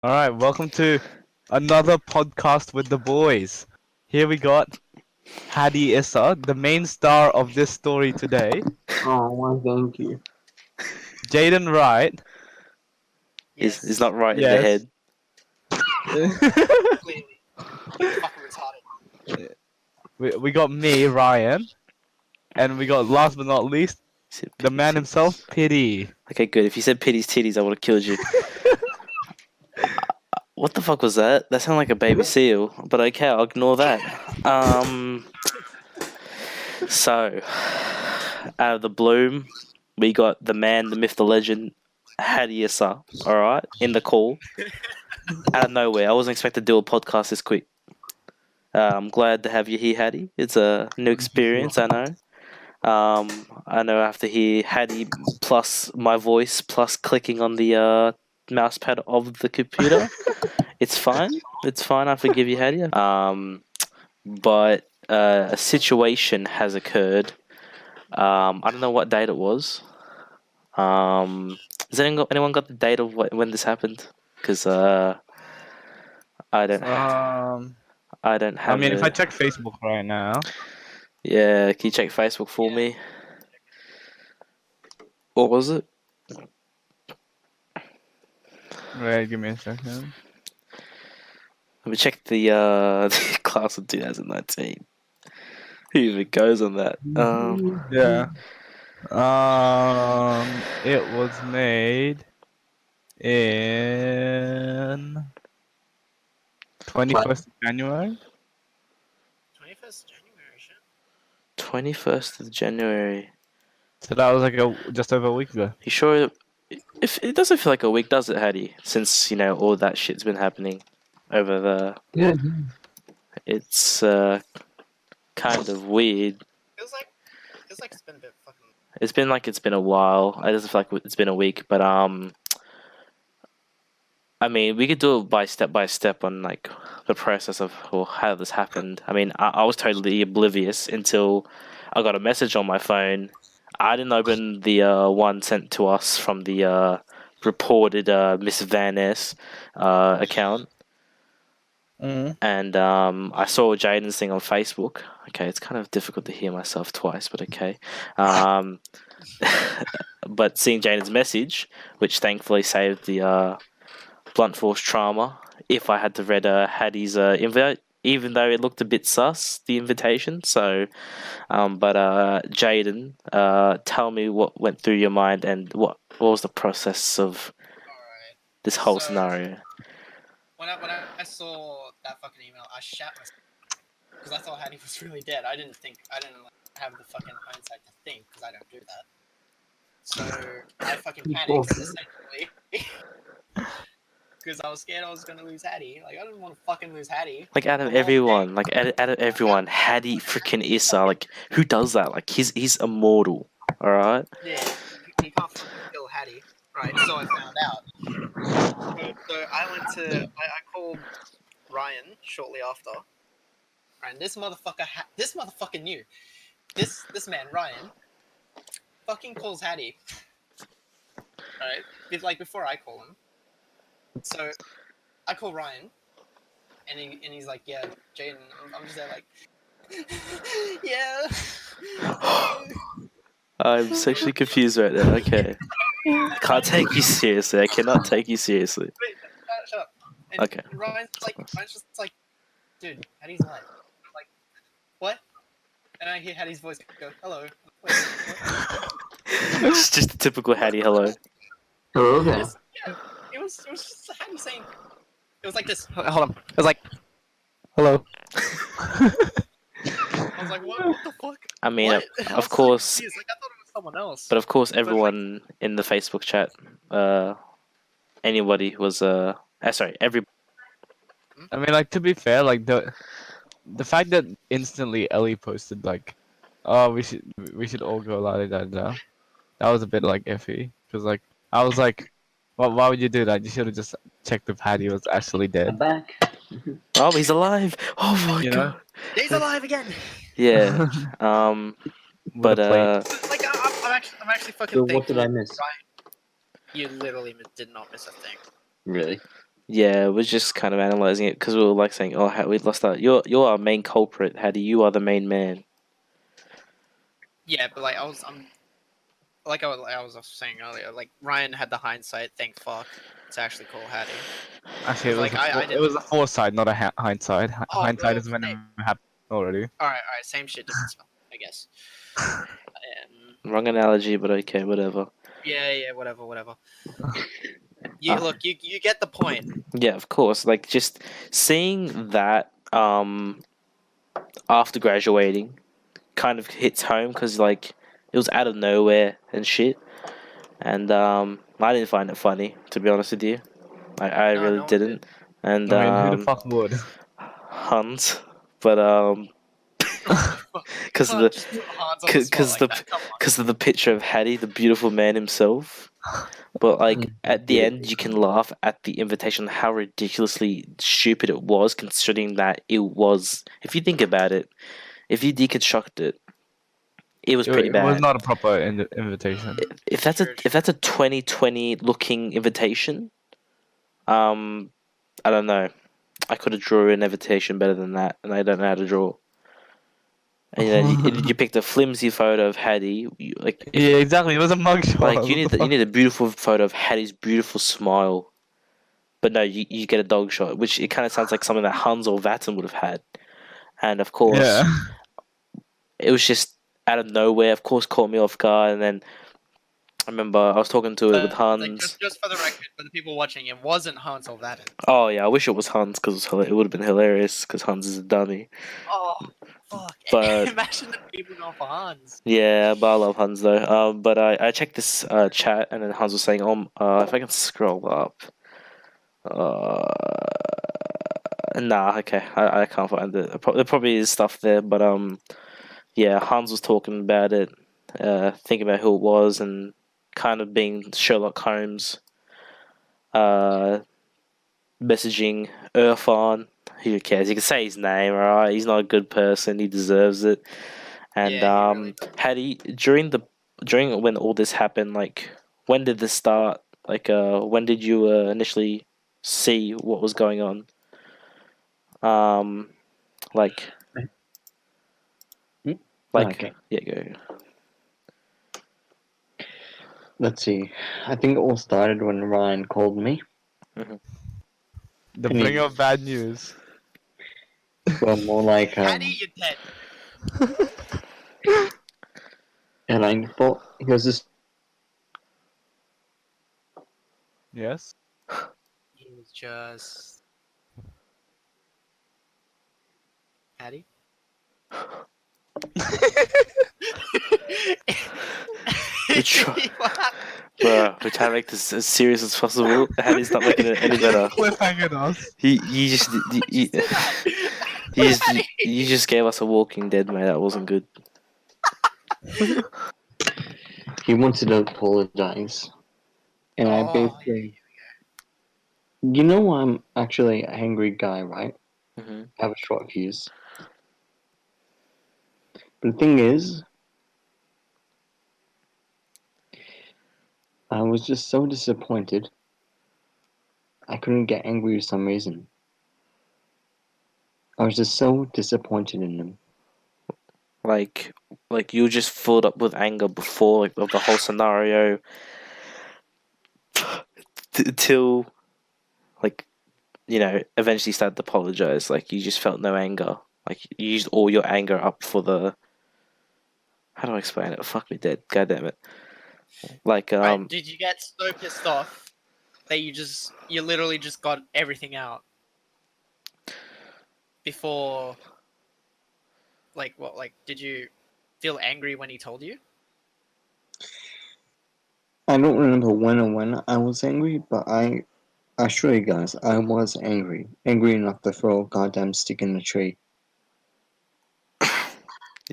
All right, welcome to another podcast with the boys. Here we got Hadi Issa, the main star of this story today. Oh, well, thank you. Jaiden Wright. He's not right in the Yes. head. Clearly. Fucking retarded. we got me, Ryan, and we got last but not least the man himself, Pitty. Okay, good. If you said Pitty's titties, I would have killed you. What the fuck was that? That sounded like a baby seal. But okay, I'll ignore that. So, out of the bloom, we got the man, the myth, the legend, Hadi Issa, alright, in the call. Out of nowhere. I wasn't expected to do a podcast this quick. I'm glad to have you here, Hadi. It's a new experience, I know. I know I have to hear Hadi plus my voice plus clicking on the mouse pad of the computer. It's fine. It's fine. I forgive you, Hadi. But a situation has occurred. I don't know what date it was. Has anyone got the date of when this happened? Because I don't. I don't have. I mean, if I check Facebook right now. Yeah, can you check Facebook for me? What was it? Wait, give me a second. Let me check the the class of 2019. Who even goes on that? Yeah. It was made in 21st of January. 21st January, shit. 21st of January. So that was like just over a week ago. You sure? If it doesn't feel like a week, does it, Hattie? Since all that shit's been happening over the. Yeah. It's kind of weird. Feels like it's been a bit fucking. It's been a while. It doesn't feel like it's been a week, but I mean, we could do it by step on like the process of how this happened. I mean, I was totally oblivious until I got a message on my phone. I didn't open the one sent to us from the reported Miss Van Ness account. Mm-hmm. And I saw Jaiden's thing on Facebook. Okay, it's kind of difficult to hear myself twice, but okay. But seeing Jaiden's message, which thankfully saved the blunt force trauma, if I had to read Hadi's invite, even though it looked a bit sus, the invitation. So, but Jaiden, tell me what went through your mind and what was the process of Alright. this whole So- scenario. When I saw that fucking email, I shat myself. Because I thought Hattie was really dead. I didn't like, have the fucking hindsight to think, because I don't do that. So, I fucking panicked, essentially. Because I was scared I was gonna lose Hattie. Like, I didn't want to fucking lose Hattie. Like out of everyone, Hadi freaking Issa, like who does that? Like he's immortal, all right. Yeah, you can't fucking kill Hattie. Right, so I found out. So I called Ryan shortly after. And this motherfucker knew. This man, Ryan, fucking calls Hattie. Right? Like before I call him. So I call Ryan and he's like, yeah, Jaiden, I'm just there like yeah. I'm sexually confused right now. Okay, can't take you seriously. I cannot take you seriously. Wait, shut up. And Okay. Ryan's just like, dude, Hattie's alive. I'm like, what? And I hear Hattie's voice go, hello. Wait, what? It's just a typical Hattie hello. Hello there. Yeah, it was just Hattie saying. It was like this. Hold on. It was like, Hello. I was like, what the fuck? I mean, What? I was of so course, confused. Like I thought it was someone else. but of course, everyone in the Facebook chat, anybody was sorry, every. I mean, like, to be fair, like the fact that instantly Ellie posted like, "Oh, we should all go la da da," that was a bit like iffy because like I was like, "Well, why would you do that? You should have just checked if Hattie was actually I'm dead." back. Oh, he's alive! Oh my You know? god! He's alive again. Yeah. But Like I'm actually fucking. So what did thankful I miss? Ryan, you literally did not miss a thing. Really? Yeah, we're just kind of analyzing it because we were like saying, "Oh, we lost that. You're our main culprit, Hattie. You are the main man." Yeah, but like I was saying earlier, like Ryan had the hindsight. Thank fuck to actually call Hattie. Actually, Like I it didn't. was a foresight, not a hindsight. Oh, Hindsight bro. is when it Hey, happened already. all right. Same shit, different spell, I guess. Wrong analogy, but okay, whatever. Yeah, whatever. Ah. Look, you get the point. Yeah, of course. Like just seeing that after graduating kind of hits home because like it was out of nowhere and shit. And I didn't find it funny, to be honest with you. I No, really no one did. didn't. And I mean, who the fuck would? Hans, but because of Can't just put Hans on the spot because like the that. Come on. because of the picture of Hattie, the beautiful man himself. But like at the end, you can laugh at the invitation, how ridiculously stupid it was, considering that it was. If you think about it, if you deconstruct it, it was pretty It was bad. not a proper invitation. If that's True. if that's a 2020 looking invitation, I don't know. I could have drew an invitation better than that, and I don't know how to draw. And you picked a flimsy photo of Hattie. Yeah, exactly. It was a mugshot. Like you What need the you need a beautiful photo of Hattie's beautiful smile. But no, you get a dog shot, which it kind of sounds like something that Hans or Vatten would have had. And of course, Yeah. it was just out of nowhere. Of course, caught me off guard. And then I remember I was talking to it with Hans. Like, just for the record, for the people watching, it wasn't Hans or Vatten. Oh yeah, I wish it was Hans because it would have been hilarious because Hans is a dummy. Oh, fuck. But- Imagine the people going for Hans. Yeah, but I love Hans though. But I checked this chat and then Hans was saying, if I can scroll up. Nah, okay, I can't find it. There probably is stuff there, but yeah, Hans was talking about it, thinking about who it was, and kind of being Sherlock Holmes, messaging Irfan. Who cares? You can say his name, alright? He's not a good person. He deserves it. And Yeah, he really does. Hattie, during when all this happened, like when did this start? Like when did you initially see what was going on? Like Okay. yeah, go. Let's see. I think it all started when Ryan called me. The bringer of bad news. Well, more like Hattie, you're dead. and I thought he was just Yes. He was just Hattie. Bro, we're trying to make this as serious as possible. Hattie's not making it any better. Cliffhanger us. You just gave us a Walking Dead, mate. That wasn't good. he wanted to apologize, and I basically, you know, I'm actually an angry guy, right? Mm-hmm. I have a short fuse. But the thing is, I was just so disappointed. I couldn't get angry for some reason. I was just so disappointed in him. Like you were just filled up with anger before, like, of the whole scenario, till, like, eventually started to apologize. Like, you just felt no anger. Like, you used all your anger up for the. How do I explain it? Fuck me dead. God damn it. Like, Right, did you get so pissed off that you literally just got everything out before? Like what? Like, did you feel angry when he told you? I don't remember when I was angry, but I assure you guys, I was angry. Angry enough to throw a goddamn stick in the tree.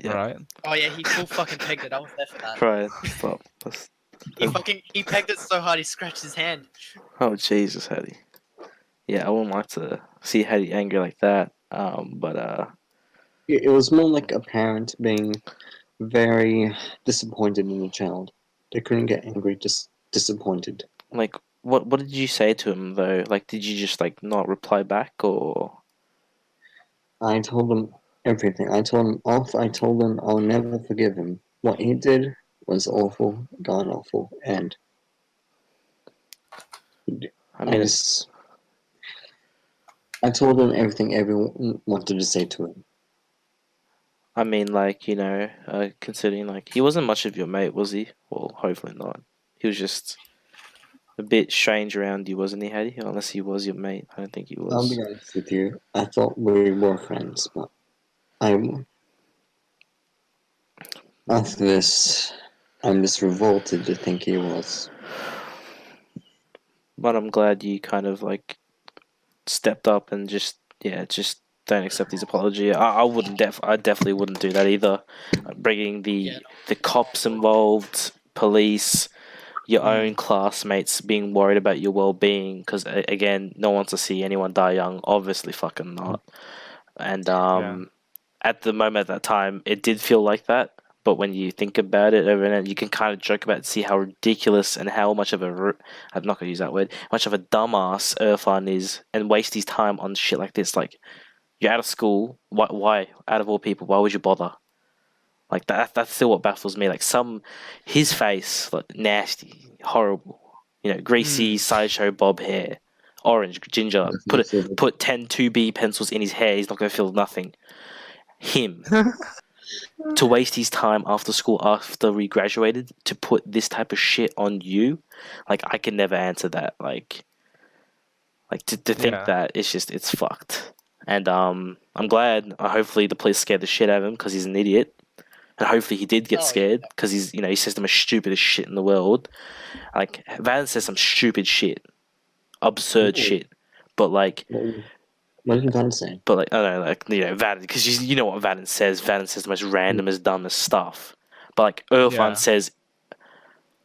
Yeah. Right. Oh yeah, he full fucking pegged it. I was there for that. Right, stop. He pegged it so hard he scratched his hand. Oh, Jesus, Hattie. Yeah, I wouldn't like to see Hattie angry like that. But It was more like a parent being very disappointed in the child. They couldn't get angry, just disappointed. like, what did you say to him though? Like, did you just like not reply back or? I told him everything. I told him off. I told him I'll never forgive him. What he did was awful, god awful, and I mean, I told him everything everyone wanted to say to him. I mean, like, you know, considering like he wasn't much of your mate, was he? Well, hopefully not. He was just a bit strange around you, wasn't he, Hadi? Unless he was your mate, I don't think he I'll was. be honest with you. I thought we were friends, but after this, I'm just revolted to think he was. But I'm glad you kind of like stepped up and just don't accept his apology. I wouldn't I definitely wouldn't do that either. Bringing the cops involved, police, your own classmates being worried about your well-being because again, no one wants to see anyone die young. Obviously, fucking not. And at the moment, at that time, it did feel like that. But when you think about it over and you can kind of joke about it, see how ridiculous and how much of a I'm not gonna use that word, much of a dumbass Irfan is, and waste his time on shit like this. Like, you're out of school. Why? Out of all people, why would you bother? Like that's still what baffles me. Like his face, like nasty, horrible. You know, greasy sideshow bob hair, orange, ginger. Put 10 2B pencils in his hair. He's not gonna feel nothing. Him to waste his time after school after we graduated to put this type of shit on you, like I can never answer that. Like to think that it's fucked. And I'm glad. Hopefully the police scared the shit out of him because he's an idiot. And hopefully he did get scared because he's, you know, he says the most stupidest shit in the world. Like Van says some stupid shit, absurd shit, but like, what did Van say? But like, I don't know, like, you know, Van, because you know what Van says. Van says the most randomest, dumbest stuff. But like Irfan says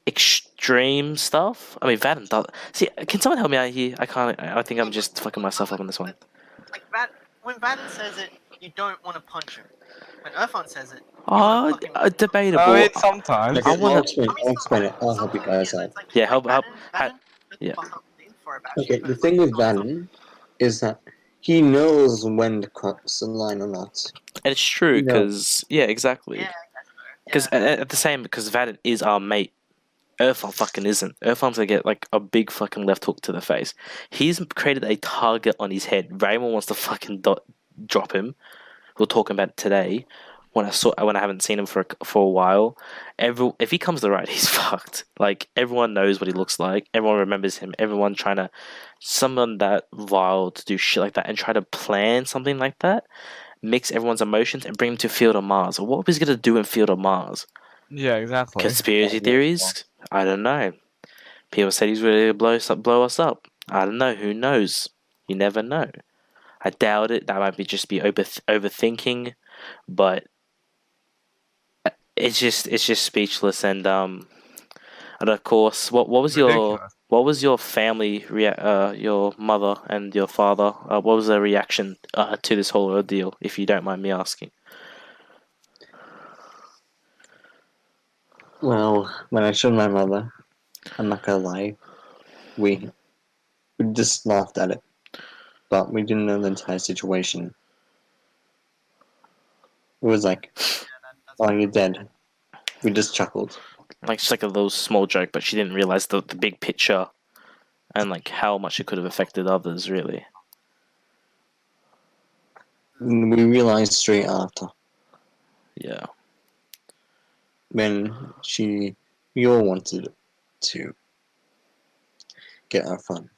extreme stuff. I mean, Van does. See, can someone help me out here? I can't. I think I'm just fucking myself up on this one. Like when Van says it, you don't want to punch him. When Irfan says it, debatable. I mean, sometimes. I'll explain it. I'll help you guys out. Yeah, help. Yeah. Okay, the thing with Van is that he knows when to cross the line or not. And it's true, because, exactly. Yeah, Because at the same, because Van is our mate. Irfan fucking isn't. Irfan's gonna get like a big fucking left hook to the face. He's created a target on his head. Rhaian wants to fucking drop him. We're talking about it today. When I haven't seen him for a while, if he comes to right, he's fucked. Like everyone knows what he looks like. Everyone remembers him. Everyone trying to summon that vile to do shit like that and try to plan something like that, mix everyone's emotions and bring him to Field of Mars. What was he gonna do in Field of Mars? Yeah, exactly. Conspiracy theories? I don't know. People said he's ready to blow us up. I don't know. Who knows? You never know. I doubt it. That might just be overthinking, but it's just speechless. And of course, what was your family your mother and your father? What was their reaction to this whole ordeal? If you don't mind me asking. Well, when I showed my mother, I'm not gonna lie, we just laughed at it, but we didn't know the entire situation. It was like, "Oh, you're dead." We just chuckled. Like just like a little small joke, but she didn't realize the big picture, and like how much it could have affected others. Really. We realized straight after. Yeah. When we all wanted to get our fun.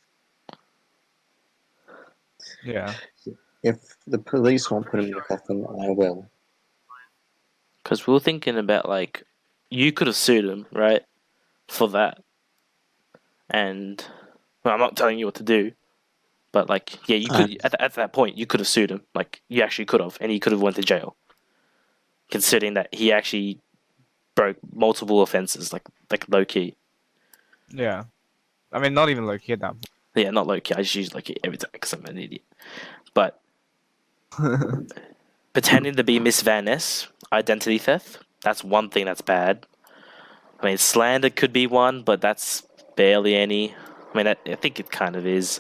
Yeah. If the police won't put him in the coffin, I will. Because we were thinking about, like, you could have sued him, right? For that. And, well, I'm not telling you what to do. But, like, yeah, you could, at that point, you could have sued him. Like, you actually could have. And he could have went to jail. Considering that he actually broke multiple offenses, like low-key. Yeah. I mean, not even low-key at that point. Yeah, not low-key. I just use low-key every time because I'm an idiot. But pretending to be Miss Van Ness, identity theft, that's one thing that's bad. I mean, slander could be one, but that's barely any. I mean, I think it kind of is.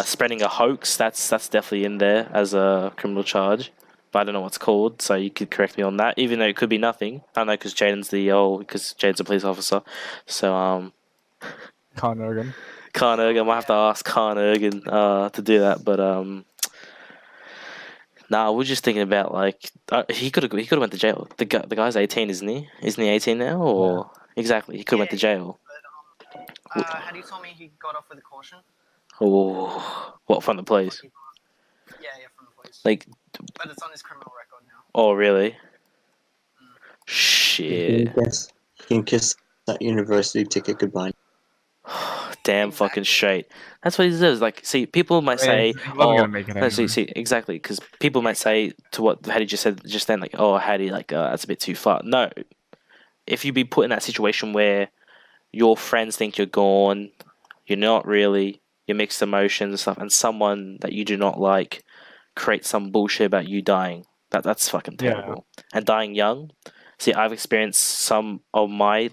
Spreading a hoax, that's definitely in there as a criminal charge. But I don't know what's called, so you could correct me on that. Even though it could be nothing. I don't know, because Jaiden's a police officer. So, Con Ergen. Khan Ergen, I might have to ask Khan Ergen to do that. But, nah, we're just thinking about, like, he could have went to jail. The guy's 18, isn't he? Isn't he 18 now? Or Exactly, he could have went to jail. But, had you told me he got off with a caution? Oh, what, from the police? Yeah, from the police. Like, But it's on his criminal record now. oh, really? You Shit. can kiss that university ticket goodbye. Damn fucking straight. That's what he deserves. Like, see, people might say, He wasn't oh, gonna make it no, see, anyway. exactly, because people might say to what Hattie just said just then, like, oh, Hattie, like, that's a bit too far. No. If you be put in that situation where your friends think you're gone, you're not really, you're mixed emotions and stuff, and someone that you do not like creates some bullshit about you dying, that's fucking Yeah. terrible. And dying young. See, I've experienced some of my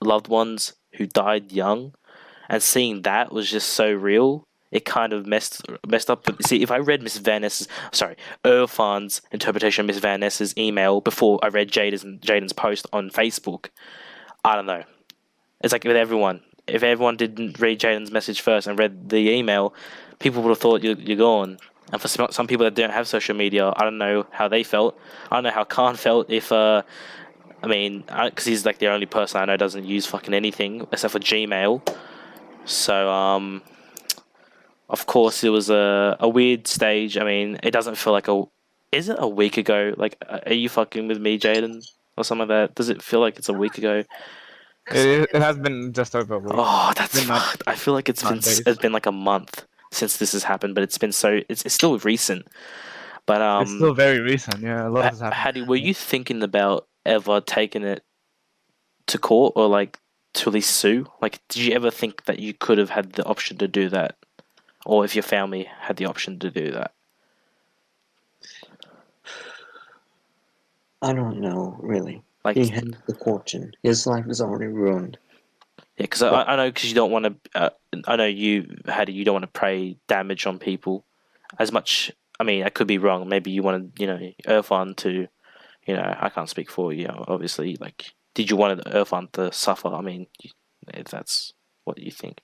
loved ones who died young, and seeing that was just so real. It kind of messed up. See, if I read Irfan's interpretation of Miss Van Ness's email before I read Jaiden's post on Facebook, I don't know. It's like with everyone. If everyone didn't read Jaiden's message first and read the email, people would have thought you're gone. And for some people that don't have social media, I don't know how they felt. I don't know how Khan felt if, I mean, because he's like the only person I know doesn't use fucking anything except for Gmail. So, of course, it was a weird stage. I mean, it doesn't feel like is it a week ago? Like, are you fucking with me, Jaiden? Or something like that? Does it feel like it's a week ago? It has been just over a week. Oh, that's Been not- fucked. I feel like it's days. been like a month since this has happened, but it's still recent. But It's still very recent. Yeah, a lot has happened. Hattie, were you thinking about ever taking it to court or like to at least sue? Like, did you ever think that you could have had the option to do that, or if your family had the option to do that? I don't know, really. Like, He had the fortune. His life is already ruined. yeah, because I know because you don't want to. I know you, Hattie, you don't want to prey damage on people as much. I mean, I could be wrong. Maybe you wanted, Irfan to, I can't speak for you, obviously. Like, did you want Irfan to suffer? I mean, if that's what you think.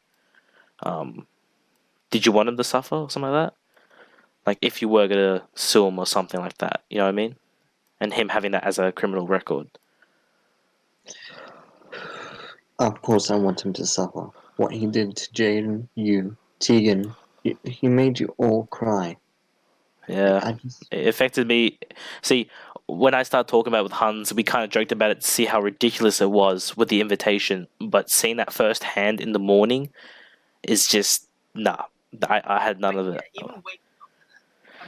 Did you want him to suffer or something like that? Like, if you were going to sue him or something like that, you know what I mean? And him having that as a criminal record. Of course, I want him to suffer. What he did to Jaiden, you, Tegan, he made you all cry. Yeah. It affected me. See, when I started talking about it with Hans, we kind of joked about it to see how ridiculous it was with the invitation. But seeing that firsthand in the morning is just, nah. I had none of it. Even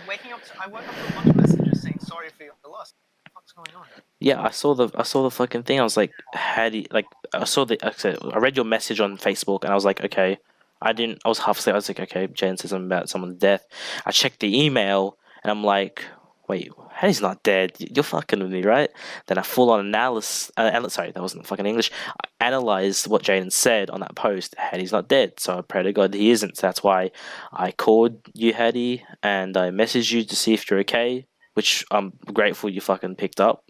waking up, I woke up to a bunch of messages saying sorry for your loss. What's going on? Yeah, I saw the fucking thing. I was like, I read your message on Facebook, and I was like, okay. I was half asleep. I was like, okay, Jen said something about someone's death. I checked the email, and I'm like, wait, Hattie's not dead. You're fucking with me, right? Then I full on sorry, that wasn't fucking English. I analyzed what Jaiden said on that post. Hattie's not dead, so I pray to God he isn't. So that's why I called you, Hattie, and I messaged you to see if you're okay, which I'm grateful you fucking picked up.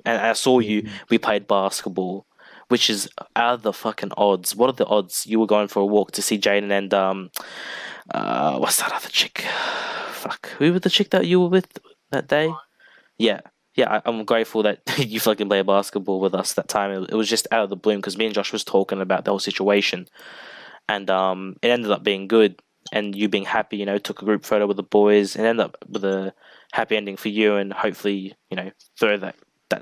And I saw you. We played basketball, which is out of the fucking odds. What are the odds? You were going for a walk to see Jaiden and what's that other chick? Fuck, who was the chick that you were with that day? Yeah, I'm grateful that you fucking play basketball with us that time. It was just out of the blue because me and Josh was talking about the whole situation, and it ended up being good. And you being happy, took a group photo with the boys, and ended up with a happy ending for you. And hopefully, throw that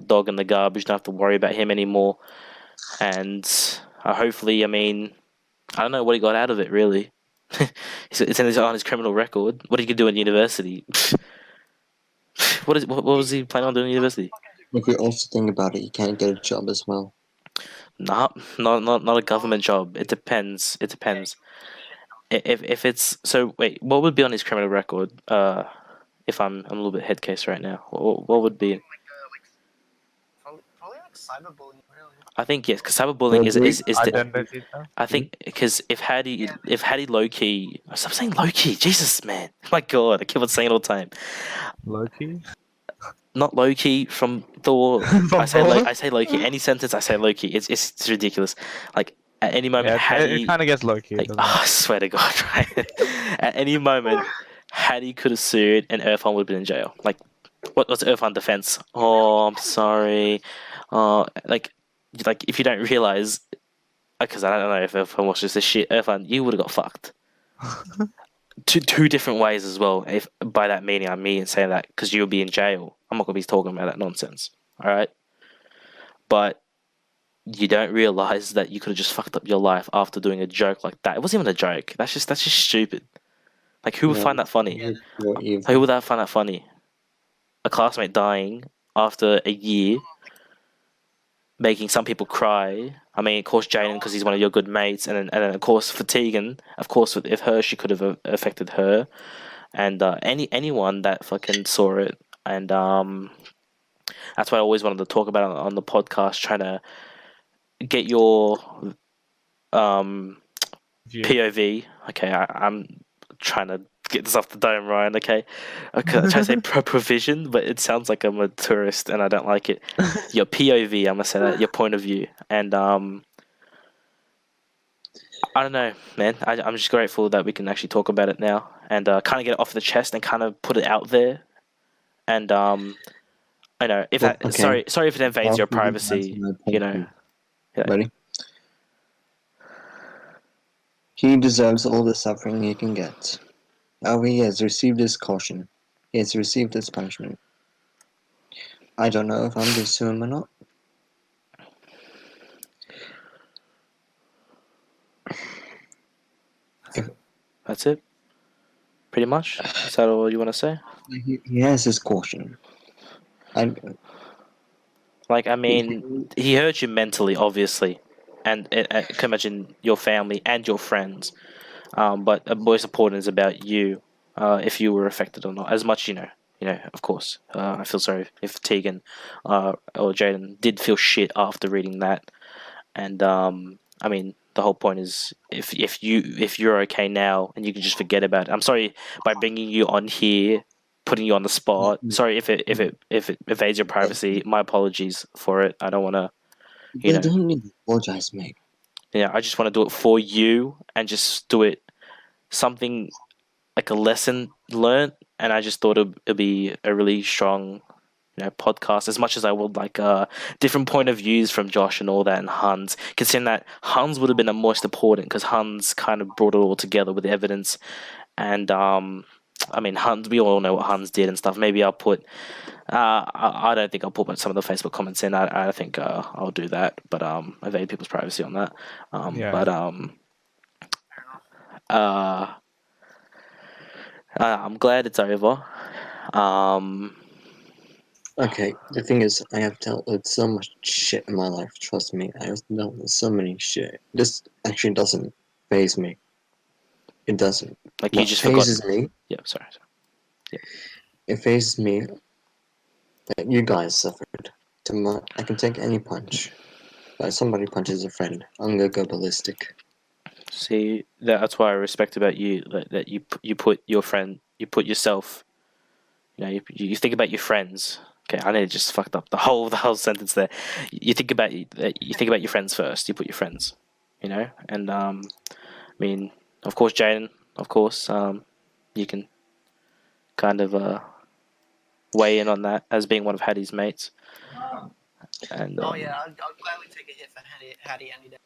dog in the garbage. Don't have to worry about him anymore. And hopefully, I mean, I don't know what he got out of it, really. It's on his criminal record. What did he do in university? What was he planning on doing in university? If you also think about it, you can't get a job as well. Not a government job. It depends. If it's so, wait, what would be on his criminal record? If I'm a little bit head case right now. What would be? Probably like cyberbullying, really. I think yes, because cyberbullying is the, identity theft? I think because if Hadi low key, stop saying low key, Jesus man, my God, I keep on saying it all the time. Loki? Not low key from Thor. From I say Thor? I say low key. Any sentence I say low key. It's ridiculous. Like at any moment, Yeah, Hadi. it kind of gets Loki. Like, Doesn't I swear to God, right? At any moment, Hadi could have sued and Irfan would have been in jail. Like, what was Irfan's defense? Oh, I'm sorry. Like if you don't realize, because I don't know if Irfan watches this shit, Irfan, you would have got fucked. Two different ways as well. If by that meaning I mean saying that because you'll be in jail. I'm not gonna be talking about that nonsense. All right, but you don't realize that you could have just fucked up your life after doing a joke like that. It wasn't even a joke. That's just stupid. Like who would find that funny? Who would find that funny? A classmate dying after a year, making some people cry. I mean, of course, Jaiden because he's one of your good mates, and then of course for Tegan, of course, if her, she could have affected her, and anyone that fucking saw it, and that's why I always wanted to talk about it on the podcast, trying to get your POV. Okay, I'm trying to get this off the dome, Ryan. Okay, I'm trying to say provision, but it sounds like I'm a tourist and I don't like it. Your POV, I'm gonna say that, your point of view, and I don't know, man. I'm just grateful that we can actually talk about it now and kind of get it off the chest and kind of put it out there. And I know if that sorry if it invades your privacy, you know. Yeah. Ready? He deserves all the suffering he can get. He has received his caution. He has received his punishment. I don't know if I'm going to sue him or not. That's it? Pretty much? Is that all you want to say? He has his caution. I mean, he hurt you mentally, obviously. And I can imagine your family and your friends. But most important is about you, if you were affected or not. As much, of course. I feel sorry if Tegan or Jaiden did feel shit after reading that. And I mean, the whole point is if you're okay now and you can just forget about it. I'm sorry by bringing you on here, putting you on the spot. Sorry if it evades your privacy. My apologies for it. I don't want to. You don't need to apologize, mate. Yeah, I just want to do it for you and just do it something like a lesson learned. And I just thought it'd be a really strong, podcast. As much as I would like different point of views from Josh and all that, and Hans, considering that Hans would have been the most important because Hans kind of brought it all together with the evidence. And I mean, Hans, we all know what Hans did and stuff. Maybe I'll put. I don't think I'll put some of the Facebook comments in. I think I'll do that, but evade people's privacy on that. Yeah. But I'm glad it's over. Okay, the thing is, I have dealt with so much shit in my life. Trust me, I have dealt with so many shit. This actually doesn't faze me. It doesn't. Like what you just forgot. me. Yeah, sorry. Yeah. It fazes me that you guys suffered. I can take any punch. But if somebody punches a friend, I'm gonna go ballistic. See, that's what I respect about you. That you put your friend, you put yourself. You think about your friends. Okay, I nearly just fucked up the whole sentence there. You think about your friends first. You put your friends, and I mean, of course, Jaiden. Of course, you can kind of weigh in on that as being one of Hadi's mates. And I'll gladly take a hit for Hadi any day.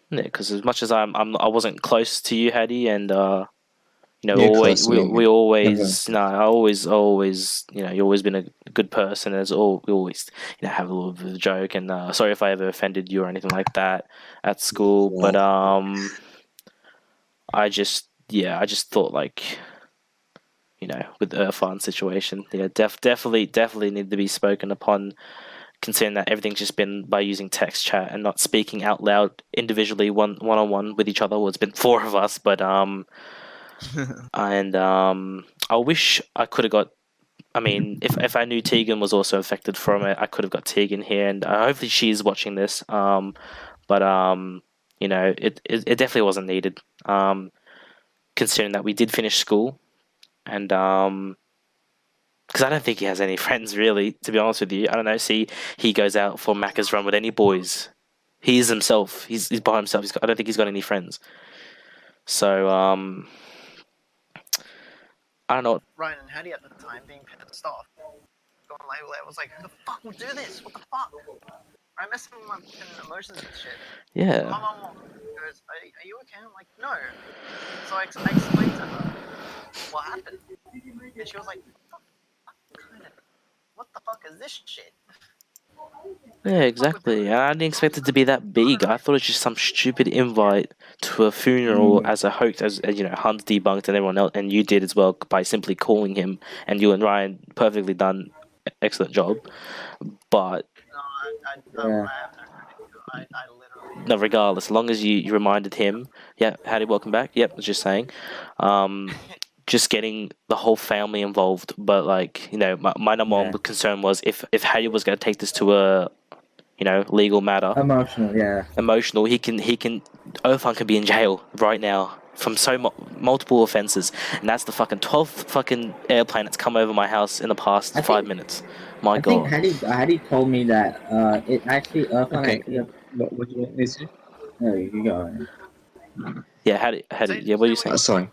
Yeah, because as much as I wasn't close to you, Hadi, and we always you've always been a good person. We always have a little bit of a joke, and sorry if I ever offended you or anything like that at school, but I just thought with the Irfan situation, definitely need to be spoken upon, considering that everything's just been by using text chat and not speaking out loud individually one-on-one with each other. Well, it's been 4 of us, but and I wish I could have got I mean, if I knew Tegan was also affected from it, I could have got Tegan here, and hopefully she's watching this. But you know, it definitely wasn't needed. Considering that we did finish school, and because I don't think he has any friends really. To be honest with you, I don't know. See, he goes out for Macca's run with any boys. He is himself. He's by himself. I don't think he's got any friends. So I don't know. Ryan and Hadi at the time being pissed off. Going label it was like, who the fuck will do this? What the fuck? I messing with my fucking emotions and shit. Yeah. My mum goes, are you okay? I'm like, no. So I explained to her what happened. And she was like, what the fuck is this shit? Yeah, exactly. And I didn't expect it to be that big. I thought it was just some stupid invite to a funeral as a hoax, as you know, Hans debunked and everyone else, and you did as well by simply calling him. And you and Ryan perfectly done, excellent job. But No, I have no clue. I literally. no, regardless, as long as you reminded him, yeah, Hadi, welcome back. Yep, I was just saying. Just getting the whole family involved, but like, you know, my number one concern was if Hadi was going to take this to a, you know, legal matter, emotional, he can Irfan can be in jail right now from multiple offenses, and that's the fucking 12th fucking airplane that's come over my house in the past 5 minutes. My God. I think Hadi told me that it actually Irfan Okay. actually. What do you want me to say? No, you go. Yeah, Hadi, yeah, what are you saying? Sorry.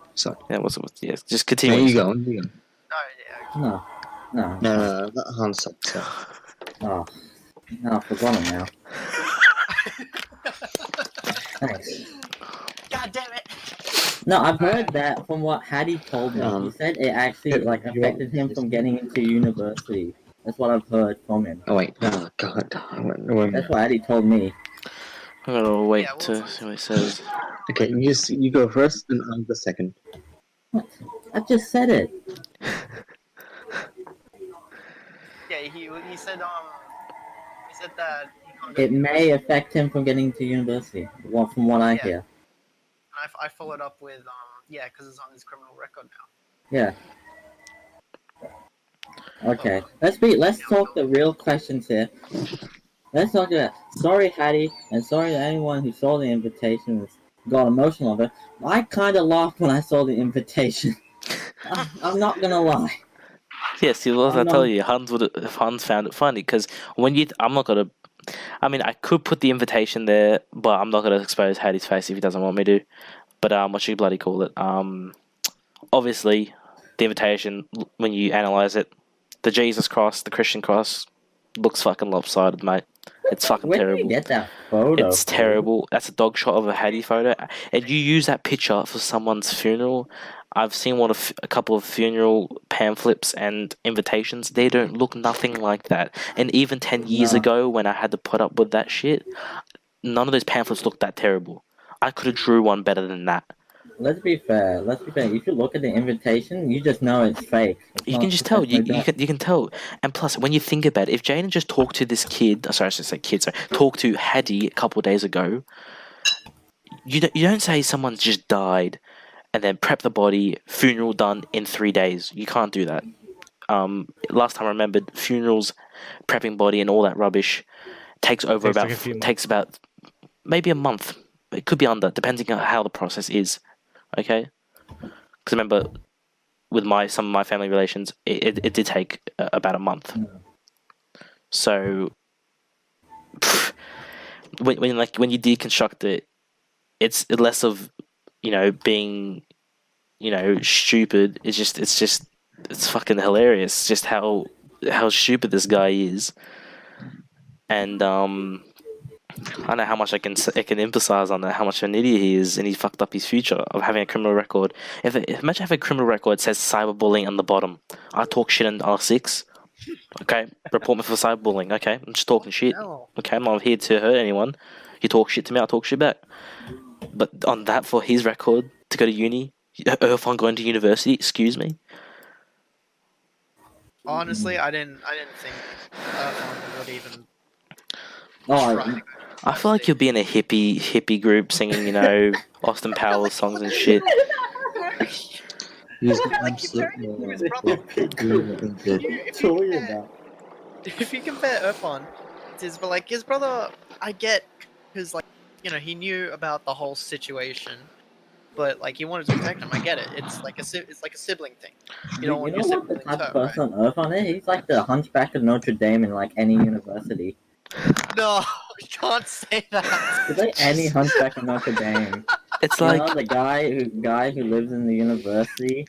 Yeah, what's yeah, just No, continue. you go. No, yeah. No, that Hans up. So. Oh, no, I forgot it now. Thanks. God damn it! No, I've heard that from what Hadi told me. He said it actually like affected him from getting into university. That's what I've heard from him. Oh wait, oh god, That's what Hadi told me. I'm gonna wait to see what he says. Okay, you go first, and I'm the second. What? I just said it. Yeah, he said that he can't go It to may university. affect him from getting to university. Well, from what I Yeah. hear. And I followed up with yeah, because it's on his criminal record now. Yeah. Okay. Let's talk the real questions here. Let's talk about sorry Hadi and sorry to anyone who saw the invitation and got emotional over it. I kinda laughed when I saw the invitation. I'm not gonna lie. Yes, he was. I tell you, Hans found it funny because when I'm not gonna. I mean, I could put the invitation there, but I'm not gonna expose Hadi's face if he doesn't want me to. But what should you bloody call it? Obviously, the invitation when you analyze it, the Jesus cross, the Christian cross, looks fucking lopsided, mate. It's fucking Where terrible. did you get that photo? It's terrible. That's a dog shot of a Hadi photo, and you use that picture for someone's funeral. I've seen a couple of funeral pamphlets and invitations. They don't look nothing like that. And even 10 years ago, when I had to put up with that shit, none of those pamphlets looked that terrible. I could have drew one better than that. Let's be fair. If you look at the invitation, you just know it's fake. You can just tell. You can tell. And plus, when you think about it, if Jaiden just talked to this kid, sorry, I should say kid, sorry, talked to Hadi a couple of days ago, you don't say someone's just died and then prep the body, funeral done in 3 days. You can't do that. Last time I remembered, funerals, prepping body, and all that rubbish takes about maybe a month. It could be under, depending on how the process is. Okay, because remember, with some of my family relations, it did take about a month. So when you deconstruct it, it's less of being stupid. It's fucking hilarious just how stupid this guy is, and I don't know how much I can emphasize on that, how much of an idiot he is, and he fucked up his future of having a criminal record. Imagine having a criminal record that says cyberbullying on the bottom. I talk shit in R6. Okay, report me for cyberbullying. Okay, I'm just talking shit. Okay, I'm not here to hurt anyone. You talk shit to me, I'll talk shit back. But on that, for his record to go to uni, Irfan going to university, excuse me. Honestly, I didn't think Irfan would even try. I feel like you'll be in a hippie group singing, Austin Powers songs and shit. He's Like, comparing him to his brother. If you Totally compare, about. if you compare Irfan to his, but like his brother, I get because like he knew about the whole situation, but like he wanted to protect him. I get it. It's like a sibling thing. You don't You want know your what the siblings type of hurt, right? person on Earth on it? He's like the Hunchback of Notre Dame in like any university. No, you can't say that. It's like any Hunchback of Notre Dame. It's You like know the guy who lives in the university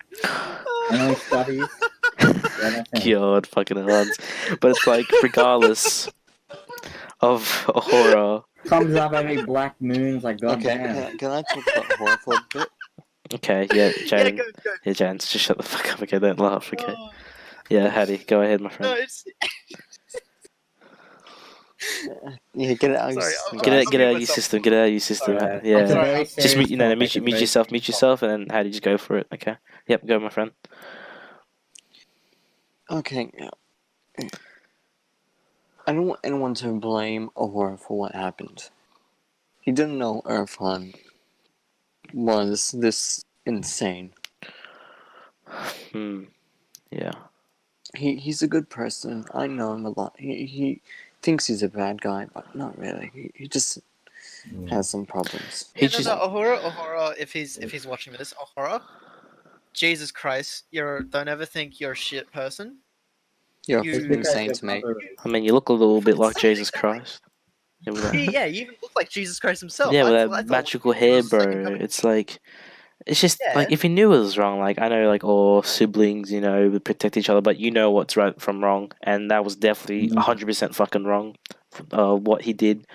and only studies. Yeah, that's him. God, fucking Hans. But it's like regardless of a horror. Comes up every black moon's like Okay, goddamn. can I talk about horror for a bit? Okay, yeah, Yeah, Jaiden. go. Yeah, Jaiden, just shut the fuck up. Okay, don't laugh. Okay. Oh, Yeah, Hadi, go ahead, my no, friend. it's Yeah, get it out. Sorry, Get I'll it, get it mute out of your myself. system. Get it out of your system. Alright. Yeah. It's a Sorry, very I'm- Just serious mute, no, topic, mute, a mute very yourself, mute serious yourself, and then Hadi, just go for it. Okay. Yep, go, my friend. Okay. I don't want anyone to blame Ahura for what happened. He didn't know Irfan was this insane. Yeah. He's a good person. I know him a lot. He thinks he's a bad guy, but not really. He just has some problems. He Yeah, just- Ahura, if he's watching this, Ahura, Jesus Christ, don't ever think you're a shit person. You're You- It's fucking because insane your to me. brother- I mean, you look a little bit like Exactly, Jesus Christ. Yeah, with that, Yeah, you even look like Jesus Christ himself. yeah, with I that thought magical when he hair, was second bro. coming- It's like, it's just Yeah. like if you knew it was wrong, like I know, like all siblings, would protect each other, but you know what's right from wrong, and that was definitely 100% fucking wrong. What he did,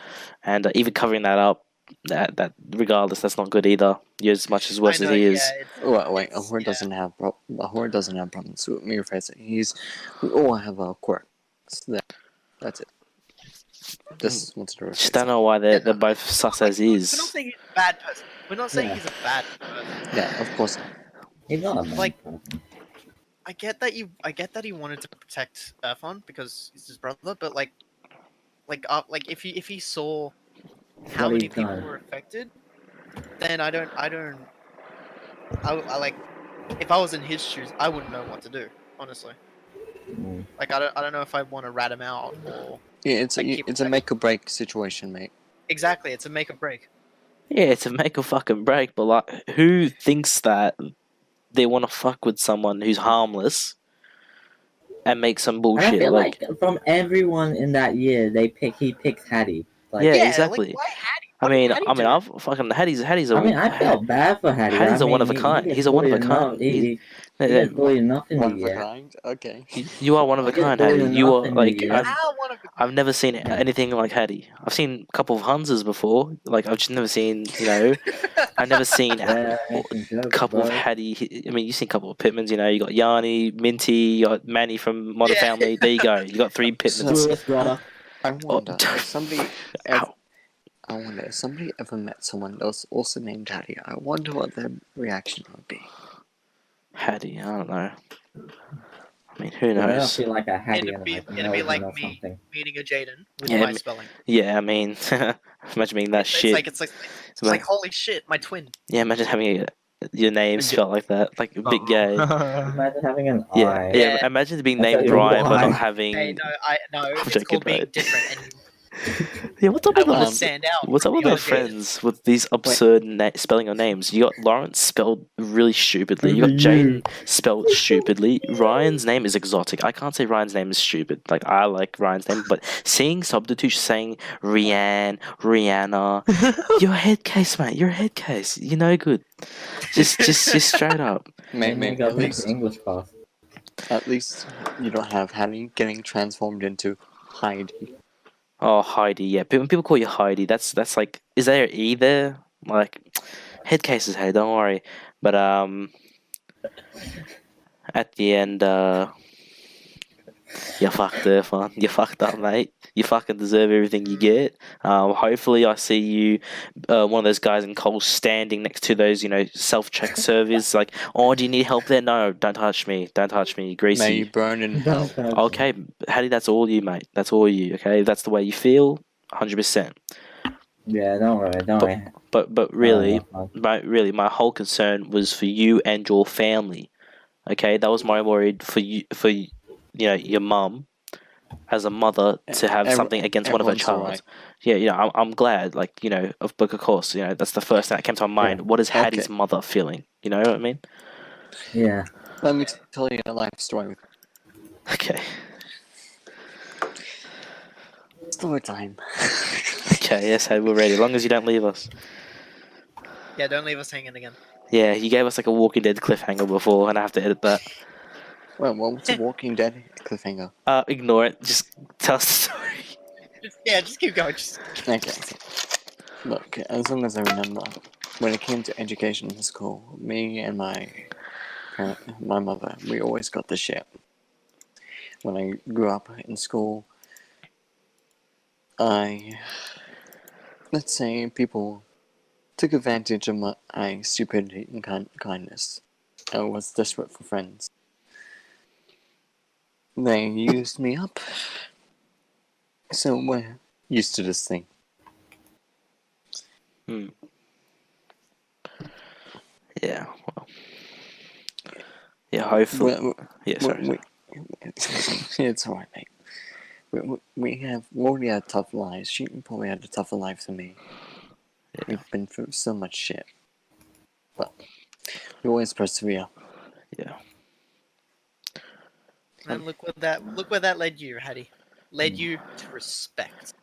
and even covering that up, that regardless, that's not good either. You're as much as worse I as know, he yeah, is. Wait, it's- Ahura yeah. doesn't have Ahura doesn't have problems with me rephrasing. We all have our quirks. That's it. Just wanted to rephrase Just don't know why they're no, both sus Like, as We're not is. saying he's a bad person. We're not saying Yeah. he's a bad person. it. Yeah, of course not. He's not a bad Like- person. I get that he wanted to protect Irfan because he's his brother, but like if he saw how What many he's people done. were affected, then I like if I was in his shoes, I wouldn't know what to do, honestly. Mm. Like I don't know if I want to rat him out or Yeah, it's Like, keep it's a protecting. make or break situation, mate. exactly. It's a make or break. Yeah, it's a make or fucking break, but like, who thinks that they want to fuck with someone who's harmless and make some And I bullshit? feel Like, like from everyone in that year, he picks Hadi. Like, Yeah, Yeah, exactly. Like, why Hadi? I What did mean, Hadi do? I've fucking Hadi's a. I mean, I felt bad for Hadi. Hadi's I a one mean, of a kind. He He's a one of a gets kind. bullied enough. He gets bullied enough in One the of a year. kind. Okay. You are one of a He gets kind, bullied Hadi. You are enough in the like year. You are one of a I've never seen anything like Hadi. I've seen a couple of Hanses before. Like I've just never seen, I've never seen Yeah, a making jokes, couple of bro. Hadi. I mean, you've seen a couple of Pittmans. You got Yanni, Minty, you got Manny from Modern Yeah. Family. There you go. You got 3 Pittmans. Julius brother. I wonder Oh, if somebody Ow. I wonder if somebody ever met someone else also named Hadi. I wonder what their reaction would be. Hadi, I don't know. I mean, who I don't knows? feel like a Hadi It'd and be, like it'd be like or me something. meeting a Jaiden with Yeah, my me- spelling. Yeah, I mean, imagine being that It's shit. like it's like holy shit, my twin. Yeah, imagine having your name spelled like that, like a bit gay. Imagine having an Yeah, eye. yeah. Yeah. Imagine being I tell named you Ryan, but why. not having. Hey, no, I'm it's joking, called being mate. different, and Yeah, what's up I with want to our stand out. what's up from with the our other Jaidens. friends with these absurd spelling of names? You got Lawrence spelled really stupidly. You got Jaiden spelled stupidly. Ryan's name is exotic. I can't say Ryan's name is stupid. Like I like Ryan's name, but seeing substitutes saying Rhaian, Rhianna, you're a head case, mate. You're a head case. You're no good. Just straight up. Mate, Maybe at go take least the English class. you don't have Hadi getting transformed into Heidi. Oh, Heidi. Yeah, when people call you Heidi, that's like, is there an E there? Like, head cases. Hey, don't worry. But at the end, you fucked there, fun. You fucked up, mate. You fucking deserve everything you get. Hopefully, I see you, one of those guys in Coles standing next to those, self-check servers. Like, oh, do you need help there? No, don't touch me. Don't touch me, greasy. May you burn in hell. Okay, Hattie, that's all you, mate. That's all you. Okay, if that's the way you feel, 100%. Yeah, don't worry. But really, Oh, my whole concern was for you and your family. Okay, that was more worried for your mum as a mother to have something against one of her everyone's child. alright. Yeah, I'm glad. Like, of course, that's the first thing that came to my mind. Yeah. What is Hattie's Okay. mother feeling? You know what I mean? Yeah. Let me tell you a life story. Okay. Story time. Okay, yes, hey, we're ready. As long as you don't leave us. Yeah, don't leave us hanging again. Yeah, you gave us like a Walking Dead cliffhanger before, and I have to edit that. Well, what's a Walking Dead cliffhanger? Ignore it. Just tell us the story. Just keep going. Okay. Look, as long as I remember, when it came to education in school, me and my mother, we always got the shit. When I grew up in school, let's say people took advantage of my stupidity and kindness. I was desperate for friends. They used me up. So we're used to this thing. Yeah, well. Yeah, hopefully. Yeah, sorry. It's alright, mate. We already had tough lives. She probably had a tougher life than me. Yeah. We've been through so much shit. But we always persevere. Yeah. And look where that led you, Hattie. Led you to respect.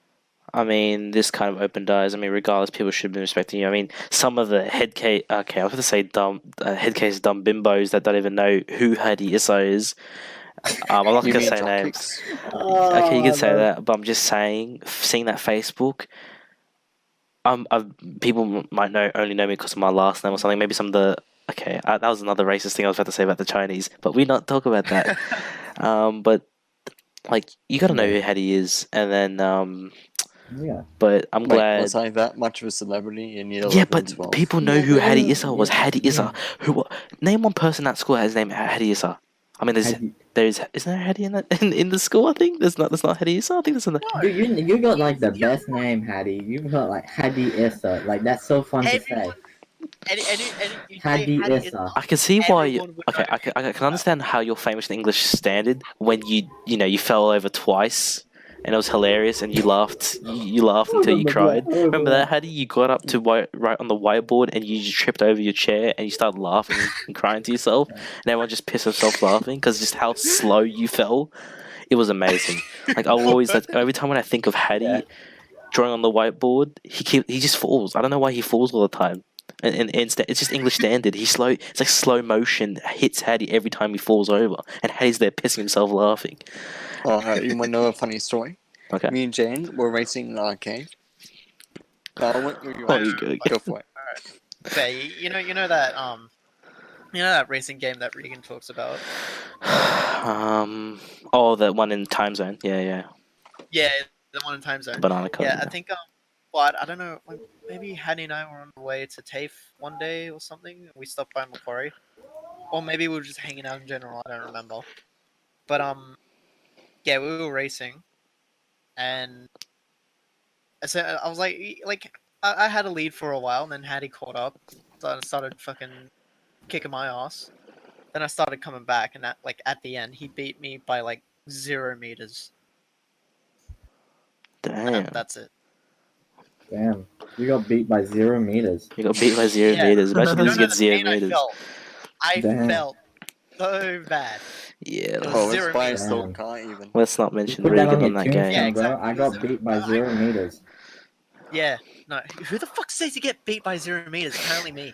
I mean, this kind of opened eyes. I mean, regardless, people should be respecting you. I mean, some of the head case, okay, I was going to say dumb, head case dumb bimbos that don't even know who Hadi Issa is. I'm not going to say names. Okay, you can say that, but I'm just saying, seeing that Facebook, people might only know me because of my last name or something. Maybe some of the, okay, that was another racist thing I was about to say about the Chinese, but we not talk about that. But like, you got to know who Hadi is, and then Yeah. But I'm glad. Was I that much of a celebrity in year 11, Yeah, but 12? people know Yeah, who but Hadi Issa was. yeah, Hadi Issa. Name one person at school that has named Hadi Issa. I mean, Hadi- isn't there Hadi in the school? I think there's not Hadi Issa. I think there's in the. You got like the best name, Hadi. You got like Hadi Issa. Like that's so fun to say. You Hadi say Issa. I can see why. everyone would Okay, know. I can understand how you're famous in English standard when you fell over twice and it was hilarious and you laughed. You laughed until you cried. Remember that, Hadi? You got up to write on the whiteboard and you just tripped over your chair and you started laughing and crying to yourself, and everyone just pissed themselves laughing because just how slow you fell. It was amazing. Like I always, every time when I think of Hadi drawing on the whiteboard, he just falls. I don't know why he falls all the time. And it's just English standard. He's slow. It's like slow motion hits Hadi every time he falls over, and Hadi's there pissing himself laughing. You want to know a funny story? Okay. Me and Jane were racing in an arcade. Go for it. Okay, you know that racing game that Regan talks about. Oh, that one in Time Zone. Yeah. Yeah, the one in Time Zone. The banana code. Yeah, I think but I don't know. Maybe Hattie and I were on the way to TAFE one day or something. We stopped by Macquarie, or maybe we were just hanging out in general. I don't remember. But yeah, we were racing, and so I was like I had a lead for a while, and then Hattie caught up. So I started fucking kicking my ass. Then I started coming back, and at the end, he beat me by like 0 meters. Damn. And that's it. Damn. You got beat by 0 meters. You got beat by 0 meters. Imagine You this don't know gets the 0 pain meters. I Damn. felt so bad. Yeah. Oh, Zero it's by a meters. slow car even. Let's not You mention put that Regan on on your that game. Yeah, tombstone, bro. exactly. I got beat by 0 meters. Yeah, no. Who the fuck says you get beat by 0 meters? Apparently me.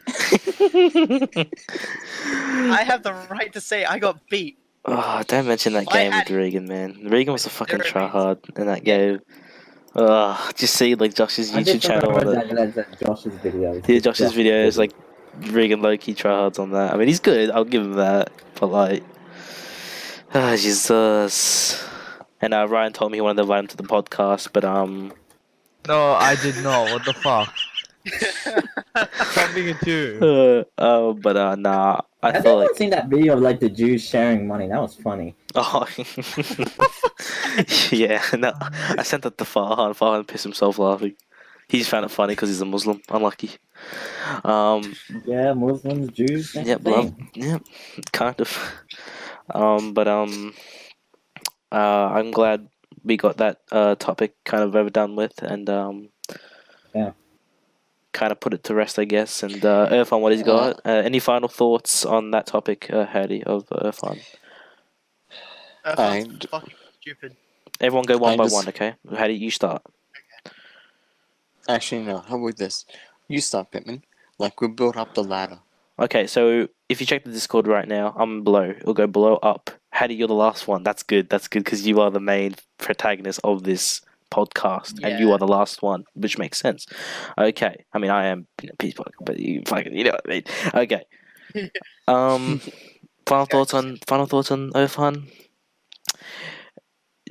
I have the right to say I got beat. Oh, don't mention that By game with Hattie. Regan, man. Regan was a fucking 0 tryhard in that Yeah. game. Just see like Josh's I YouTube just channel on remember it. that Josh's videos. Yeah, Josh's videos, like Regan low-key tryhards on that. I mean, he's good. I'll give him that. But like, Jesus. And Ryan told me he wanted to invite him to the podcast, but No, I did not. What the fuck? Stop being a Jew. nah. I Have feel you like ever seen that video of like the Jews sharing money? That was funny. oh yeah. No, I sent that to Farhan. Farhan pissed himself laughing. He just found it funny because he's a Muslim. Unlucky. Yeah, Muslims, Jews, same Yep, thing. yep, kind of. But I'm glad we got that topic kind of overdone with, and Yeah. kind of put it to rest, I guess. And Irfan, what he's got? Any final thoughts on that topic, Hadi, of Irfan? Irfan's fucking stupid. Everyone go one I by just- one, okay? Hadi, you start. Actually, no. How about this? You start, Pittman. Like, we built up the ladder. Okay, so if you check the Discord right now, I'm below. It'll go below, up. Hadi, you're the last one. That's good. That's good because you are the main protagonist of this podcast, and you Yeah. are the last one, which makes sense. Okay, I mean I am peace block, but you fucking, you know what I mean. Okay. Final thoughts on Irfan.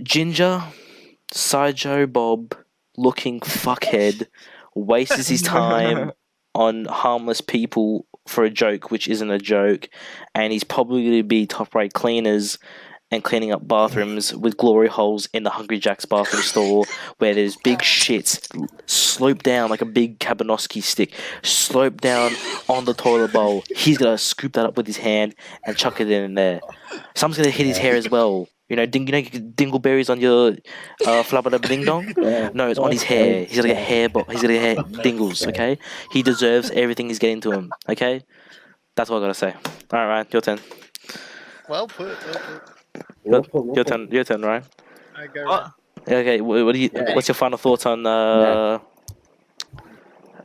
Ginger, Sideshow Bob, looking fuckhead, wastes his time on harmless people for a joke which isn't a joke, and he's probably going to be top rate cleaners and cleaning up bathrooms with glory holes in the Hungry Jack's bathroom stall where there's big shits slope down like a big Kabanoski stick, slope down on the toilet bowl. He's going to scoop that up with his hand and chuck it in there. Someone's going to hit his hair as well. You know dingleberries on your flabba ding dong? Yeah. No, it's on his hair. He's gonna get he's gonna get hair dingles, okay? He deserves everything he's getting to him, okay? That's what I gotta say. Alright, Ryan, your turn. Well put. Well put. Your turn, Ryan. I go. What? Okay, what do you? Yeah. What's your final thoughts on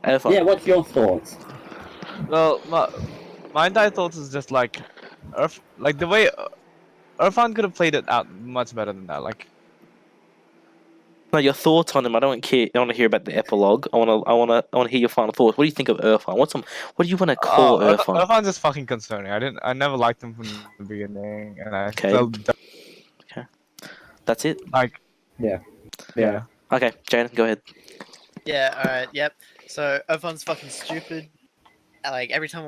Elephant? Yeah, what's your thoughts? Well, my entire thoughts is just like, like the way Irfan could have played it out much better than that. Like, No, your thoughts on him. I don't care. I want to hear about the epilogue. I want to hear your final thoughts. What do you think of Irfan? What do you want to call Irfan? Irfan's just fucking concerning. I never liked him from the beginning, and I Okay. still That's it. like. Yeah. Okay, Jaiden, go ahead. Yeah. All right. Yep. So Irfan's fucking stupid. Like every time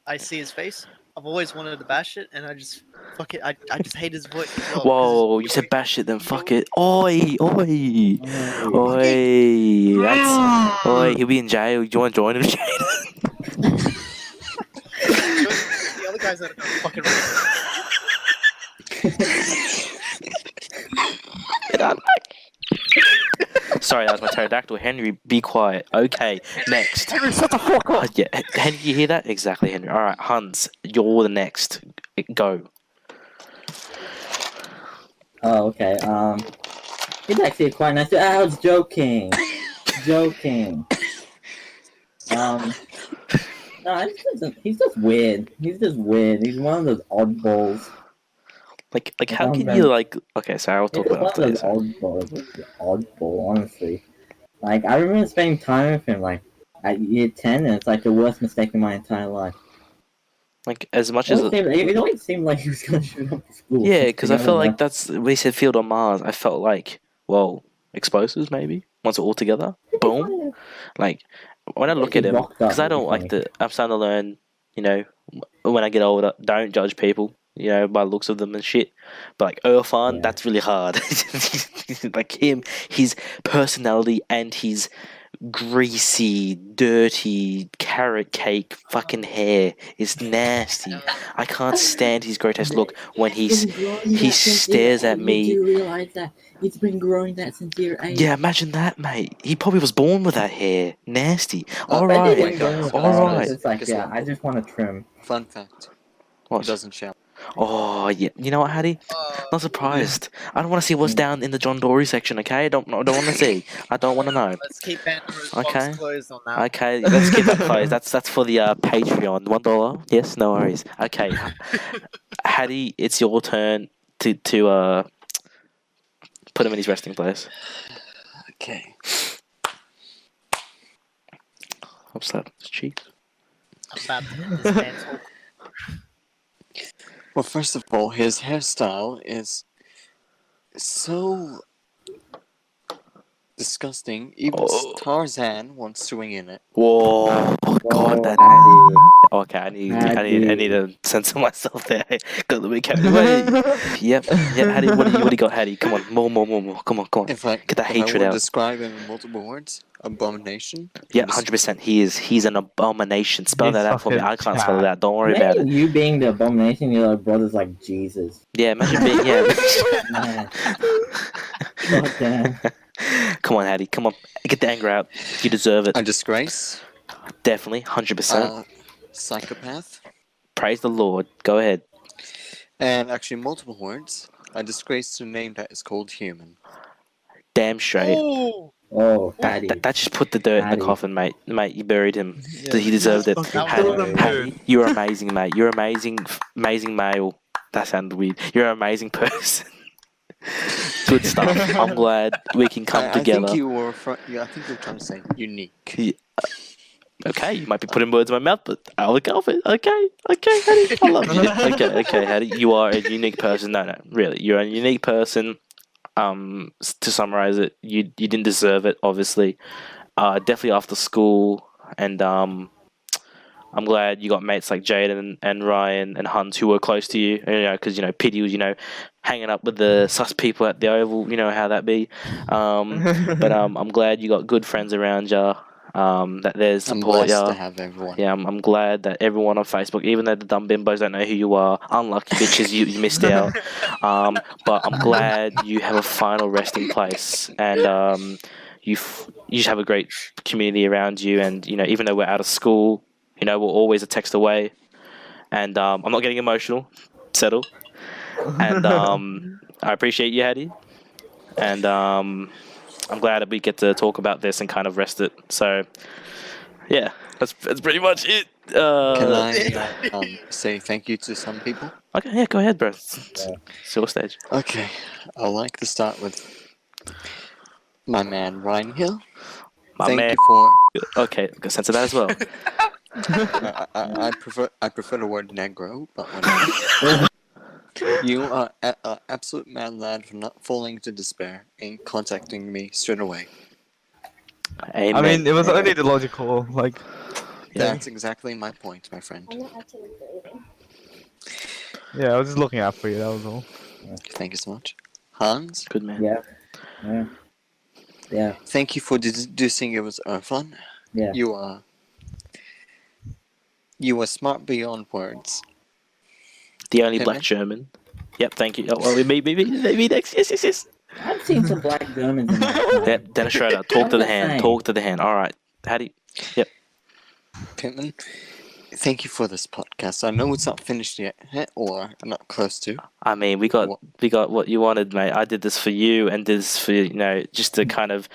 I see his face, I've always wanted to bash it, and I just fuck it. I just hate his voice. As well, 'cause Whoa, you it's said bash it, then fuck it. Oi. Oi, that's oi. He'll be in jail. You want to join him, Jaiden? the other guys that are fucking. Sorry, that was my pterodactyl. Henry, be quiet. Okay, next. Henry, shut the fuck up. Yeah, Henry, you hear that? Exactly, Henry. All right, Hans, you're the next. Go. Oh, okay. He's actually quite nice. I was joking. Joking. No, he's just weird. He's just weird. He's one of those oddballs. Like, how can you like? Okay, sorry, I'll talk He's about one it of after those this. oddball, honestly. Like, I remember spending time with him, like, at year 10, and it's like the worst mistake in my entire life. Like, as much It as always seemed like he was going to shoot up the school. yeah, because I felt like know. that's when he said field on Mars. I felt like, well, explosives maybe once we're all together. Boom. Like when I look at him, because I don't like the. I'm starting to learn. You know, when I get older, don't judge people. You know, by the looks of them and shit. But like Irfan, Yeah. that's really hard. Like him, his personality and his greasy, dirty carrot cake fucking hair is nasty. I can't stand his grotesque look when he stares at me. You do realize that he's been growing that since year 8. Yeah, imagine that, mate. He probably was born with that hair. Nasty. Oh, All I right. didn't go. All right. It's like, yeah, I just want to trim. Fun fact. What? He doesn't shower. Oh yeah. You know what, Hattie? Not surprised. I don't want to see what's down in the John Dory section. Okay, I don't want to see. I don't want to know. Let's keep Pandora's Okay. box closed on that. Okay, let's keep that closed. That's for the Patreon. $1. Yes, no worries. Okay, Hattie, it's your turn to put him in his resting place. Okay. I'll slap his cheeks. I'm about to hit this man's hole. Well, first of all, his hairstyle is so disgusting. Even Tarzan wants to wing in it. Whoa, God, that. Hattie. Okay, I need to censor myself there. Got a bit carried away. Yep. Hattie, what do you got, Hattie? Come on, more. Come on. If I Get that if hatred I would out. describe him in multiple words, abomination. Yeah, 100%. He's an abomination. Spell You that out for me. fucking I can't spell it chat. out. Don't worry about it. Imagine you being the abomination, your brother's like Jesus. Yeah, imagine being Man. God damn. Come on, Hattie. Come on, get the anger out. You deserve it. A disgrace. Definitely, 100%. Psychopath. Praise the Lord. Go ahead. And actually multiple words. A disgrace to a name that is called human. Damn straight. Oh, Oh, Hattie. That just put the dirt in the Hattie. coffin, mate. Mate, you buried him. Yeah, He deserved it. fucking Hattie, killed him, Hattie, dude. you're amazing, mate. You're amazing male. That sounded weird. You're an amazing person. Good stuff. I'm glad we can come I together. think you were. I think you were trying to say unique. Okay, you might be putting words in my mouth, but I'll go for it. Okay, Hattie, I love you. Okay, Hattie, you are a unique person. No, really, you're a unique person. To summarize it, you didn't deserve it, obviously. Definitely after school, and I'm glad you got mates like Jaiden and Rhaian and Huns who were close to you. Because Pitty was hanging up with the sus people at the Oval. You know how that be. But I'm glad you got good friends around you. That there's I'm support. blessed to have everyone. Yeah, I'm glad that everyone on Facebook, even though the dumb bimbos don't know who you are, unlucky bitches, you missed out. But I'm glad you have a final resting place, and you just have a great community around you. And even though we're out of school, we're always a text away. And I'm not getting emotional. Settle. And I appreciate you, Hattie. And I'm glad that we get to talk about this and kind of rest it. So, yeah, that's pretty much it. Can I say thank you to some people? Okay, yeah, go ahead, bro. It's your stage. Okay, I'd like to start with my man Rhaian here. My Thank man. you for. Okay, go censor that as well. I prefer the word negro, but whatever. You are an absolute mad lad for not falling into despair and contacting me straight away. Amen. I mean, it was only the logical, like. Yeah. That's exactly my point, my friend. I'm not actually breathing. Yeah, I was just looking out for you. That was all. Thank you so much. Hans, Good man. Yeah. thank you for deducing it was Irfan. Yeah. You are smart beyond words. The only Hey, black man. German. Yep, thank you. Oh, well, maybe next. Yes. I've seen some black Germans in my time. Yeah, Dennis Schroeder. Talk to the hand. Same. Talk to the hand. All right. How do you... Pittman, thank you for this podcast. I know it's not finished yet, or not close to. I mean, we got what you wanted, mate. I did this for you, and did this for just to kind of.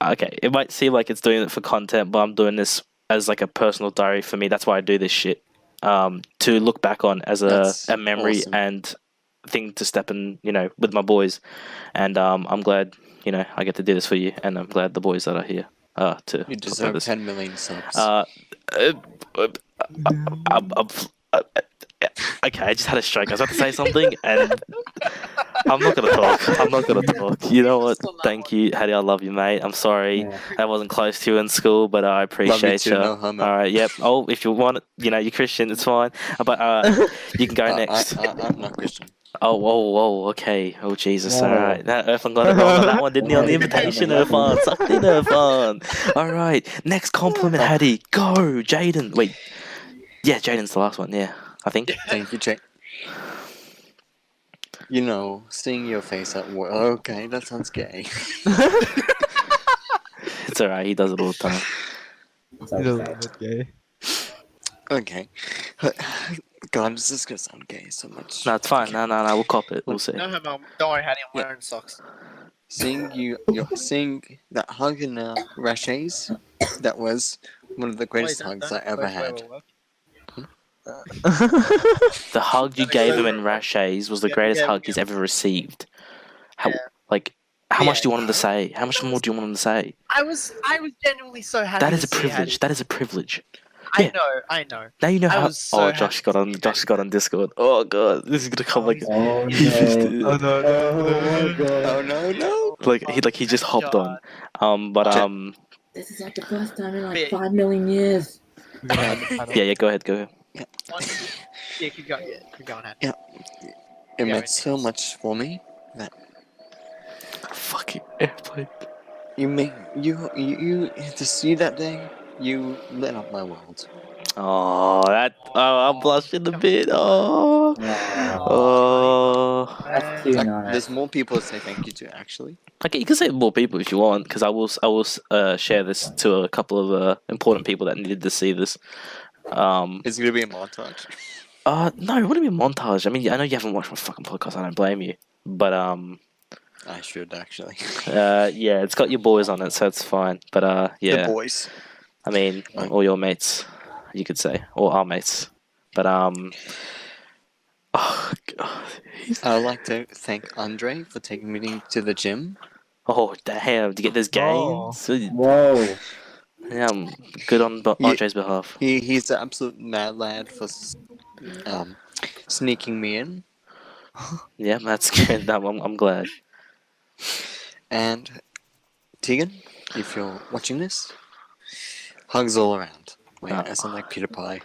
Okay, it might seem like it's doing it for content, but I'm doing this as like a personal diary for me. That's why I do this shit. To look back on as That's a memory awesome. and thing to step in, with my boys. And I'm glad, I get to do this for you, and I'm glad the boys that are here to. You to deserve this. 10 million subs. Okay, I just had a stroke. I was about to say something, and I'm not gonna talk. You know what? Thank you, Hattie. I love you, mate. I'm sorry Yeah. I wasn't close to you in school, but I appreciate too, you. no homo. All right, yep. Oh, if you want it, you're Christian, it's fine. But you can go next. I'm not Christian. Oh, okay. Oh, Jesus. Whoa. All right. Irfan got it wrong on that one, didn't he? On the invitation, Irfan. Sucked in, Irfan. All right. Next compliment, Hattie. Go, Jaiden. Wait. Yeah, Jaiden's the last one. Yeah, I think. Thank you, Jake. Seeing your face at work. Okay, that sounds gay. It's all right. He does it all the time. So It was a sad. bit gay. Okay. God, this is gonna sound gay so much. No, it's fine. No. We'll cop it. We'll see. No homo. Don't worry, Hattie. I'm wearing socks. Seeing seeing that hug in Rashes, that was one of the greatest hugs I ever had. The hug you gave him in Rashes was the Yeah, greatest yeah, hug yeah. he's ever received. How Yeah. much do you want him to say? How much more do you want him to say? I was genuinely so happy. That is to a see privilege. Hattie. That is a privilege. I know. Now you know I how. was so Josh happy got on. to see Josh got on Discord. Oh god, this is gonna come like. Oh He's just- no. Oh no. Oh god. Oh no, no! He just hopped on. This is like the first time in like Bit. 5 million years. Yeah, go ahead. Yeah, keep going. Yeah, keep going. Hadi. It Yeah, meant it so is. much for me that Fucking airplane. you to see that day, you lit up my world. I'm blushing a bit. Oh. That's too nice. There's more people to say thank you to, actually. Okay, you can say more people if you want, because I will share this to a couple of important people that needed to see this. It's gonna be a montage. No, it wouldn't be a montage. I mean, I know you haven't watched my fucking podcast. I don't blame you, but I should actually. yeah, it's got your boys on it, so it's fine. But yeah, The boys. I mean, all your mates, you could say, or our mates. But oh god, I'd like to thank Andre for taking me to the gym. oh damn, to get those gains. Whoa. Yeah, I'm good on Andre's behalf. He's the absolute mad lad for sneaking me in. Yeah, that's good. I'm glad. And Tegan, if you're watching this, hugs all around. Wait, Oh. I sound like Peter Pie.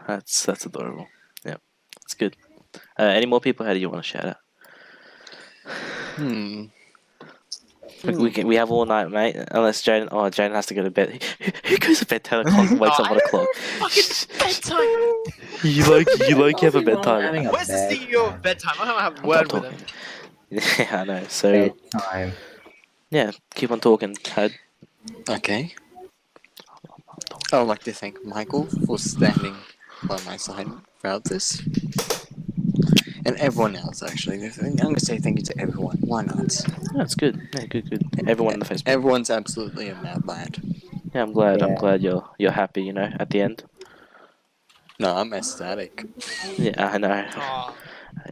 That's adorable. Yeah, that's good. Any more people? How do you want to shout out? We have all night, mate. Unless Jaiden. Oh, Jaiden has to go to bed. Who goes to bed 10 o'clock and wakes up 1 o'clock? Fucking bedtime. You have a bedtime. Having a Where's the CEO of bedtime? I don't have a word with him. Yeah, I know. So bedtime. yeah, keep on talking, Had. Okay. I would like to thank Michael for standing by my side throughout this. And everyone else, actually. I'm going to say thank you to everyone. Why not? That's good. Yeah, good. Everyone in the Facebook. Everyone's absolutely a mad lad. Yeah, I'm glad. I'm Yeah. glad you're happy. You know, at the end. No, I'm ecstatic. Yeah, I know. Oh,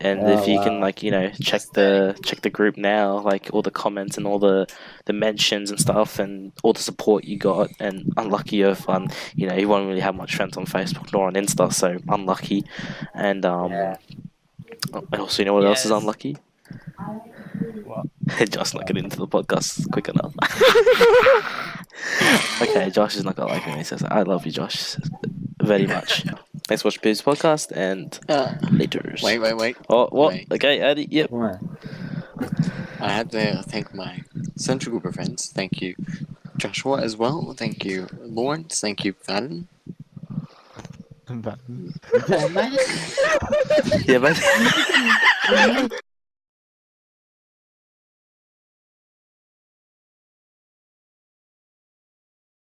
And Oh, if you can, wow. like, you know, check the group now, like all the comments and all the mentions and stuff, and all the support you got. And unlucky you're fun. You know, you won't really have much friends on Facebook nor on Insta, so unlucky. And Yeah. and also, you know what else is Yes. unlucky? What? Josh not getting into the podcast quick enough. Okay, Josh is not gonna like me. He says, "I love you, Josh, very much." Thanks for watching Pitty's podcast, and later. Wait. Oh, what? Wait. Okay, Eddie. Yep. What? I have to thank my central group of friends. Thank you, Joshua, as well. Thank you, Lawrence. Thank you, Fadden. Man. Yeah, man.